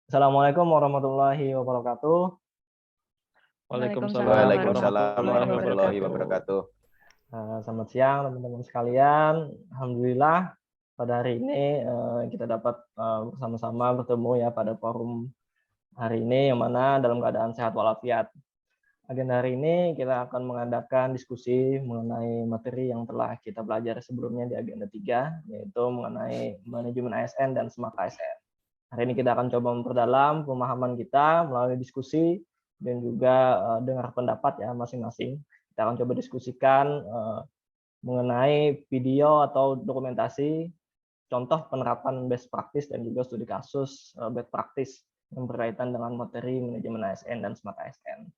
Assalamualaikum warahmatullahi wabarakatuh. Waalaikumsalam Waalaikumsalam warahmatullahi warahmatullahi wabarakatuh. wabarakatuh. Selamat siang teman-teman sekalian. Alhamdulillah pada hari ini kita dapat bersama-sama bertemu ya pada forum hari ini yang mana dalam keadaan sehat walafiat. Agenda hari ini kita akan mengadakan diskusi mengenai materi yang telah kita pelajari sebelumnya di agenda 3, yaitu mengenai manajemen ASN dan smart ASN. Hari ini kita akan coba memperdalam pemahaman kita melalui diskusi dan juga dengar pendapat ya masing-masing. Kita akan coba diskusikan mengenai video atau dokumentasi contoh penerapan best practice dan juga studi kasus best practice yang berkaitan dengan materi manajemen ASN dan smart ASN.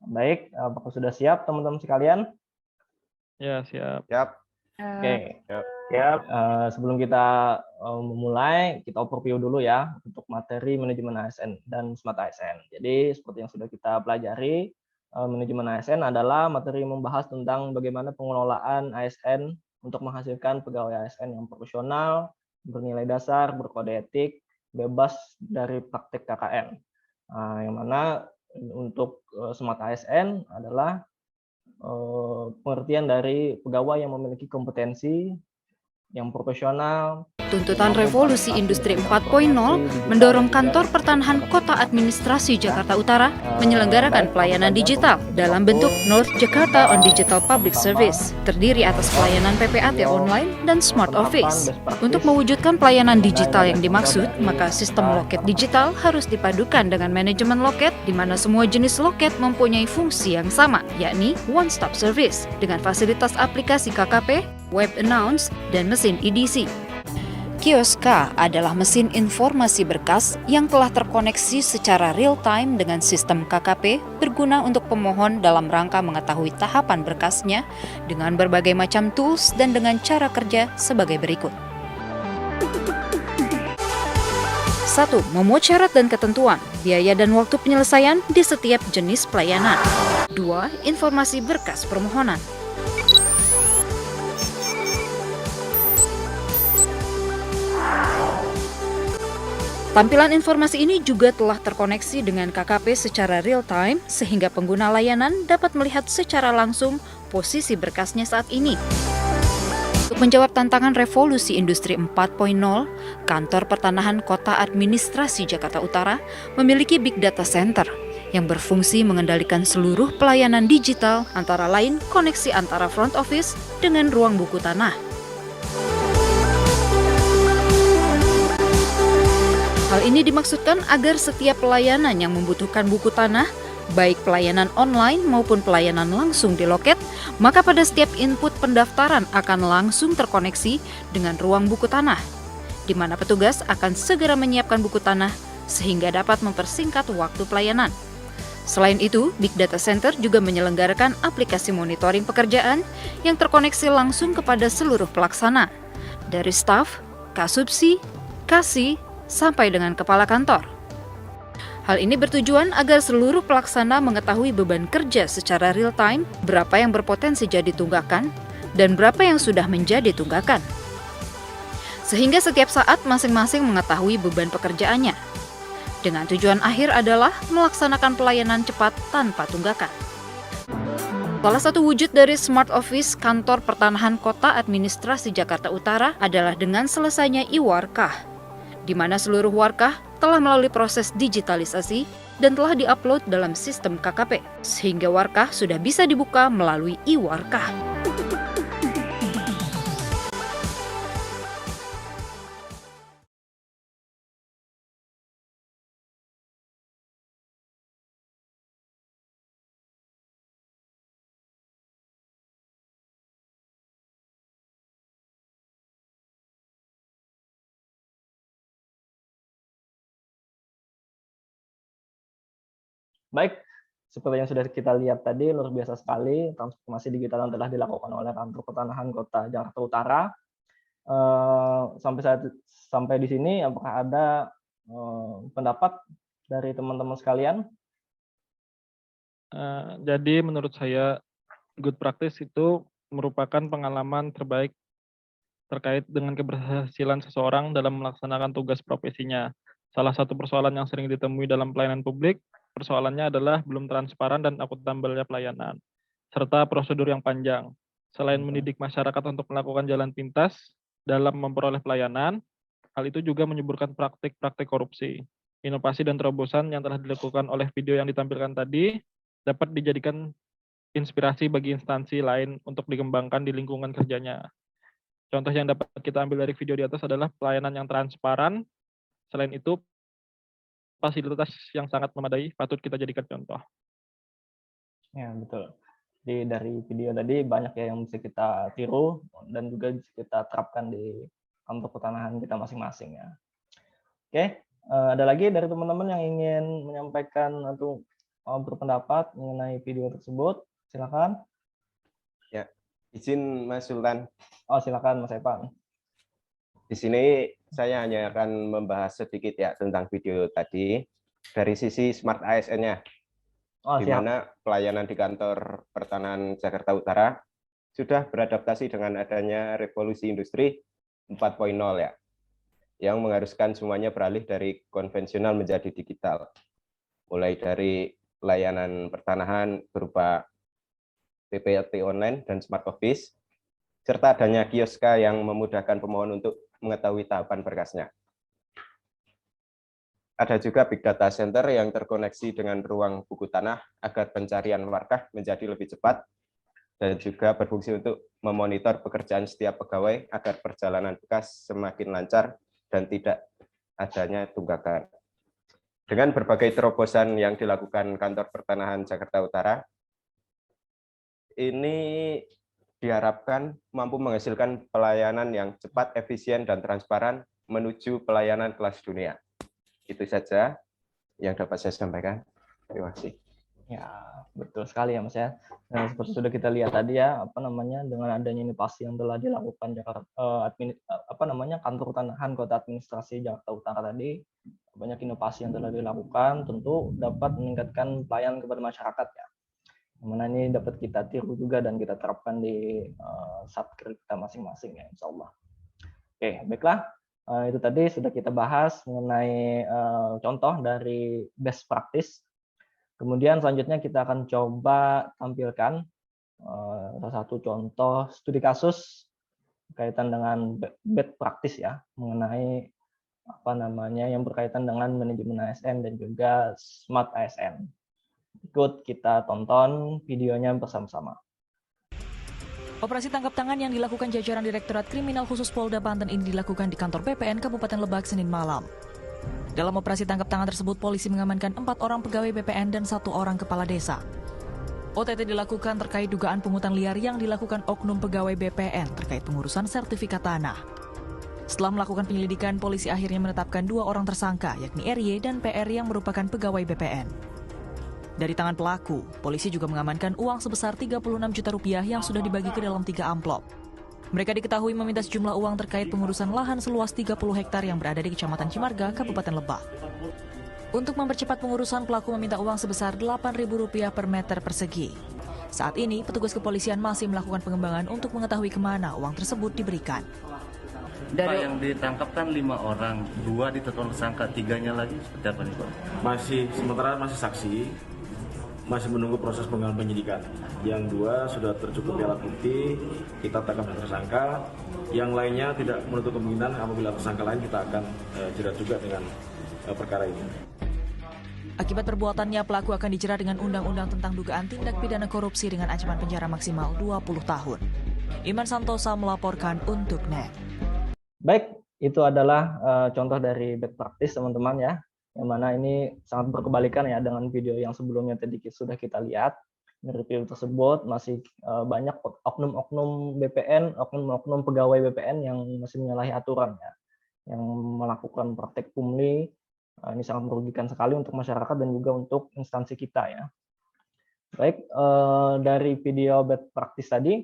Baik, apakah sudah siap teman-teman sekalian? Ya, siap. Siap. Oke. Siap. Sebelum kita memulai, kita overview dulu ya untuk materi manajemen ASN dan smart ASN. Jadi seperti yang sudah kita pelajari, manajemen ASN adalah materi yang membahas tentang bagaimana pengelolaan ASN untuk menghasilkan pegawai ASN yang profesional, bernilai dasar, berkode etik, bebas dari praktik KKN. Yang mana untuk smart ASN adalah pengertian dari pegawai yang memiliki kompetensi yang profesional. Tuntutan revolusi industri 4.0 mendorong kantor pertanahan Kota Administrasi Jakarta Utara menyelenggarakan pelayanan digital dalam bentuk North Jakarta on Digital Public Service, terdiri atas pelayanan PPAT online dan Smart Office. Untuk mewujudkan pelayanan digital yang dimaksud, maka sistem loket digital harus dipadukan dengan manajemen loket, di mana semua jenis loket mempunyai fungsi yang sama, yakni one-stop service, dengan fasilitas aplikasi KKP, web announce, dan mesin EDC. Kioska adalah mesin informasi berkas yang telah terkoneksi secara real-time dengan sistem KKP berguna untuk pemohon dalam rangka mengetahui tahapan berkasnya dengan berbagai macam tools dan dengan cara kerja sebagai berikut. 1. Memuat syarat dan ketentuan, biaya dan waktu penyelesaian di setiap jenis pelayanan. 2. Informasi berkas permohonan. Tampilan informasi ini juga telah terkoneksi dengan KKP secara real-time sehingga pengguna layanan dapat melihat secara langsung posisi berkasnya saat ini. Untuk menjawab tantangan revolusi industri 4.0, Kantor Pertanahan Kota Administrasi Jakarta Utara memiliki Big Data Center yang berfungsi mengendalikan seluruh pelayanan digital, antara lain koneksi antara front office dengan ruang buku tanah. Hal ini dimaksudkan agar setiap pelayanan yang membutuhkan buku tanah, baik pelayanan online maupun pelayanan langsung di loket, maka pada setiap input pendaftaran akan langsung terkoneksi dengan ruang buku tanah, di mana petugas akan segera menyiapkan buku tanah sehingga dapat mempersingkat waktu pelayanan. Selain itu, Big Data Center juga menyelenggarakan aplikasi monitoring pekerjaan yang terkoneksi langsung kepada seluruh pelaksana, dari staf, kasubsi, kasih, sampai dengan kepala kantor. Hal ini bertujuan agar seluruh pelaksana mengetahui beban kerja secara real-time, berapa yang berpotensi jadi tunggakan, dan berapa yang sudah menjadi tunggakan. Sehingga setiap saat masing-masing mengetahui beban pekerjaannya. Dengan tujuan akhir adalah melaksanakan pelayanan cepat tanpa tunggakan. Salah satu wujud dari Smart Office Kantor Pertanahan Kota Administrasi Jakarta Utara adalah dengan selesainya e-Warkah, di mana seluruh warkah telah melalui proses digitalisasi dan telah diupload dalam sistem KKP, sehingga warkah sudah bisa dibuka melalui e-Warkah. Baik, seperti yang sudah kita lihat tadi, luar biasa sekali transformasi digital yang telah dilakukan oleh Kantor Pertanahan Kota Jakarta Utara. Sampai di sini, apakah ada pendapat dari teman-teman sekalian? Jadi menurut saya good practice itu merupakan pengalaman terbaik terkait dengan keberhasilan seseorang dalam melaksanakan tugas profesinya. Salah satu persoalan yang sering ditemui dalam pelayanan publik, persoalannya adalah belum transparan dan akuntabelnya pelayanan, serta prosedur yang panjang. Selain mendidik masyarakat untuk melakukan jalan pintas dalam memperoleh pelayanan, hal itu juga menyuburkan praktik-praktik korupsi. Inovasi dan terobosan yang telah dilakukan oleh video yang ditampilkan tadi dapat dijadikan inspirasi bagi instansi lain untuk dikembangkan di lingkungan kerjanya. Contoh yang dapat kita ambil dari video di atas adalah pelayanan yang transparan. Selain itu, fasilitas yang sangat memadai patut kita jadikan contoh. Ya, betul. Jadi dari video tadi banyak ya yang bisa kita tiru dan juga bisa kita terapkan di kantor pertanahan kita masing-masing ya. Oke, ada lagi dari teman-teman yang ingin menyampaikan atau berpendapat mengenai video tersebut? Silakan. Ya, izin Mas Sultan. Oh, silakan Mas Evan. Di sini saya hanya akan membahas sedikit ya tentang video tadi dari sisi Smart ASN-nya. Oh, di mana pelayanan di kantor pertanahan Jakarta Utara sudah beradaptasi dengan adanya revolusi industri 4.0 ya, yang mengharuskan semuanya beralih dari konvensional menjadi digital. Mulai dari layanan pertanahan berupa PPLT online dan smart office, serta adanya kioska yang memudahkan pemohon untuk mengetahui tahapan berkasnya. Ada juga Big Data Center yang terkoneksi dengan ruang buku tanah agar pencarian warkah menjadi lebih cepat dan juga berfungsi untuk memonitor pekerjaan setiap pegawai agar perjalanan berkas semakin lancar dan tidak adanya tunggakan. Dengan berbagai terobosan yang dilakukan kantor pertanahan Jakarta Utara, ini diharapkan mampu menghasilkan pelayanan yang cepat, efisien, dan transparan menuju pelayanan kelas dunia. Itu saja yang dapat saya sampaikan. Terima kasih. Ya, betul sekali ya Mas ya. Nah, seperti sudah kita lihat tadi ya, dengan adanya inovasi yang telah dilakukan kantor pertanahan Kota Administrasi Jakarta Utara tadi, banyak inovasi yang telah dilakukan, tentu dapat meningkatkan pelayanan kepada masyarakat ya. Yang mana ini dapat kita tiru juga dan kita terapkan di satker kita masing-masing ya, insya Allah. Oke, baiklah. Itu tadi sudah kita bahas mengenai contoh dari best practice. Kemudian selanjutnya kita akan coba tampilkan salah satu contoh studi kasus berkaitan dengan best practice ya, mengenai yang berkaitan dengan manajemen ASN dan juga smart ASN. Ikut kita tonton videonya bersama-sama. Operasi tangkap tangan yang dilakukan jajaran Direktorat Kriminal Khusus Polda Banten ini dilakukan di kantor BPN Kabupaten Lebak Senin malam. Dalam operasi tangkap tangan tersebut, polisi mengamankan 4 orang pegawai BPN dan 1 orang kepala desa. OTT dilakukan terkait dugaan pungutan liar yang dilakukan oknum pegawai BPN terkait pengurusan sertifikat tanah. Setelah melakukan penyelidikan, polisi akhirnya menetapkan 2 orang tersangka, yakni RY dan PR yang merupakan pegawai BPN. Dari tangan pelaku, polisi juga mengamankan uang sebesar 36 juta rupiah yang sudah dibagi ke dalam 3 amplop. Mereka diketahui meminta sejumlah uang terkait pengurusan lahan seluas 30 hektar yang berada di Kecamatan Cimarga, Kabupaten Lebak. Untuk mempercepat pengurusan, pelaku meminta uang sebesar Rp8.000 per meter persegi. Saat ini, petugas kepolisian masih melakukan pengembangan untuk mengetahui kemana uang tersebut diberikan. Pak, yang ditangkap kan 5 orang, 2 ditetapkan tersangka, 3-nya lagi seperti apa nih Pak? Sementara masih saksi, masih menunggu proses pengembangan penyidikan. Yang 2 sudah tercukupi alat bukti, kita tangkap tersangka. Yang lainnya tidak menutup kemungkinan apabila tersangka lain kita akan jerat juga dengan perkara ini. Akibat perbuatannya, pelaku akan dijerat dengan Undang-Undang tentang dugaan tindak pidana korupsi dengan ancaman penjara maksimal 20 tahun. Iman Santosa melaporkan untuk NET. Baik, itu adalah contoh dari best practice teman-teman ya. Yang mana ini sangat berkebalikan ya dengan video yang sebelumnya tadi sudah kita lihat. Dari video tersebut masih banyak oknum-oknum BPN, oknum-oknum pegawai BPN yang masih menyalahi aturan ya, yang melakukan praktek pungli. Ini sangat merugikan sekali untuk masyarakat dan juga untuk instansi kita ya. Baik, dari video best practice tadi,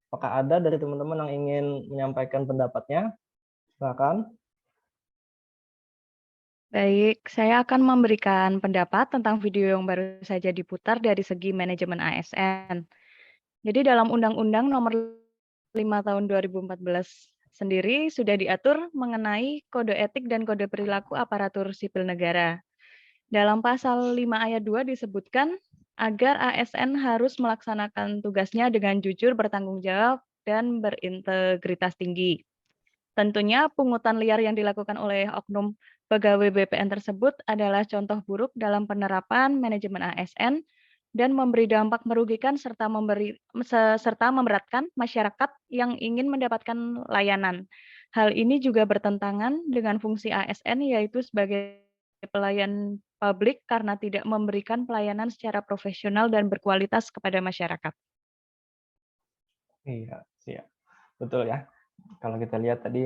apakah ada dari teman-teman yang ingin menyampaikan pendapatnya? Silakan. Baik, saya akan memberikan pendapat tentang video yang baru saja diputar dari segi manajemen ASN. Jadi dalam Undang-Undang Nomor 5 Tahun 2014 sendiri sudah diatur mengenai kode etik dan kode perilaku aparatur sipil negara. Dalam pasal 5 ayat 2 disebutkan agar ASN harus melaksanakan tugasnya dengan jujur, bertanggung jawab, dan berintegritas tinggi. Tentunya pungutan liar yang dilakukan oleh oknum pegawai BPN tersebut adalah contoh buruk dalam penerapan manajemen ASN dan memberi dampak merugikan serta memberatkan masyarakat yang ingin mendapatkan layanan. Hal ini juga bertentangan dengan fungsi ASN yaitu sebagai pelayan publik karena tidak memberikan pelayanan secara profesional dan berkualitas kepada masyarakat. Iya, siap. Betul ya. Kalau kita lihat tadi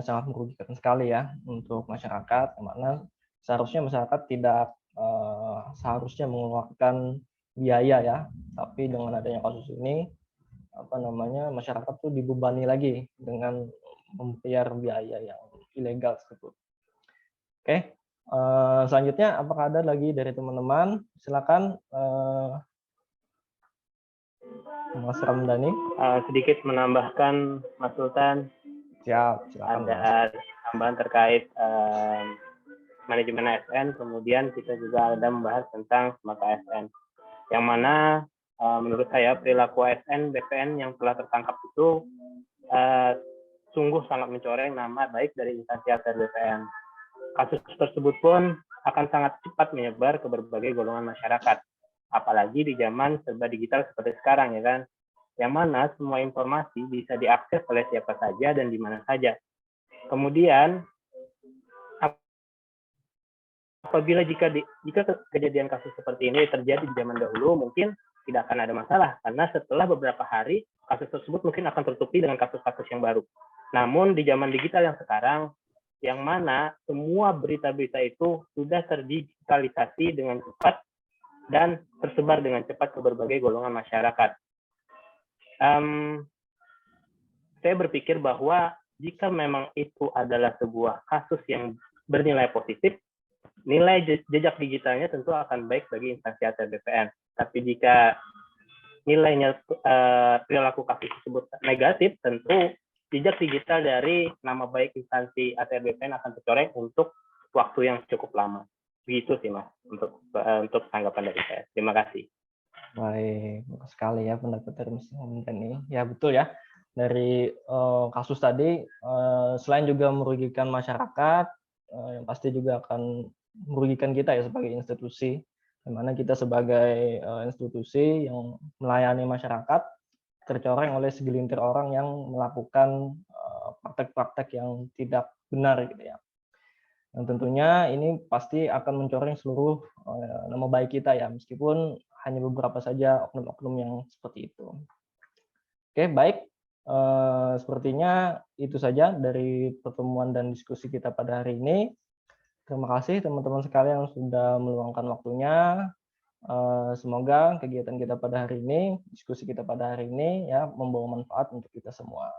sangat merugikan sekali ya untuk masyarakat, yang mana seharusnya masyarakat tidak seharusnya mengeluarkan biaya ya, tapi dengan adanya kasus ini masyarakat tuh dibebani lagi dengan membayar biaya yang ilegal tersebut. Oke, selanjutnya apakah ada lagi dari teman-teman? Silakan Mas Ramdhani. Sedikit menambahkan, Mas Sultan. Siap, silakan. Ada tambahan terkait manajemen ASN, kemudian kita juga ada membahas tentang smart ASN. Yang mana menurut saya perilaku ASN BPN yang telah tertangkap itu sungguh sangat mencoreng nama baik dari instansi ATR BPN. Kasus tersebut pun akan sangat cepat menyebar ke berbagai golongan masyarakat, apalagi di zaman serba digital seperti sekarang ya kan, yang mana semua informasi bisa diakses oleh siapa saja dan di mana saja. Kemudian apabila jika kejadian kasus seperti ini terjadi di zaman dahulu, mungkin tidak akan ada masalah, karena setelah beberapa hari kasus tersebut mungkin akan tertutupi dengan kasus-kasus yang baru. Namun di zaman digital yang sekarang, yang mana semua berita-berita itu sudah terdigitalisasi dengan cepat dan tersebar dengan cepat ke berbagai golongan masyarakat. Saya berpikir bahwa jika memang itu adalah sebuah kasus yang bernilai positif, nilai jejak digitalnya tentu akan baik bagi instansi ATR BPN. Tapi jika nilainya perilaku kasus tersebut negatif, tentu jejak digital dari nama baik instansi ATR BPN akan tercoreng untuk waktu yang cukup lama. Begitu sih Mas untuk tanggapan dari saya. Terima kasih. Baik, bagus sekali ya pendapat dari Mas ini. Ya betul ya. Dari kasus tadi, selain juga merugikan masyarakat, yang pasti juga akan merugikan kita ya sebagai institusi, di mana kita sebagai institusi yang melayani masyarakat tercoreng oleh segelintir orang yang melakukan praktek-praktek yang tidak benar gitu ya. Yang tentunya ini pasti akan mencoreng seluruh nama baik kita ya, meskipun hanya beberapa saja oknum-oknum yang seperti itu. Oke, baik. Sepertinya itu saja dari pertemuan dan diskusi kita pada hari ini. Terima kasih teman-teman sekalian yang sudah meluangkan waktunya. Semoga kegiatan kita pada hari ini, diskusi kita pada hari ini ya membawa manfaat untuk kita semua.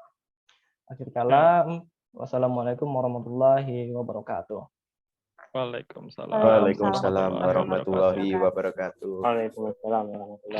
Akhir kala, wassalamualaikum warahmatullahi wabarakatuh. Waalaikumsalam. Waalaikumsalam warahmatullahi wabarakatuh. Waalaikumsalam warahmatullahi wabarakatuh.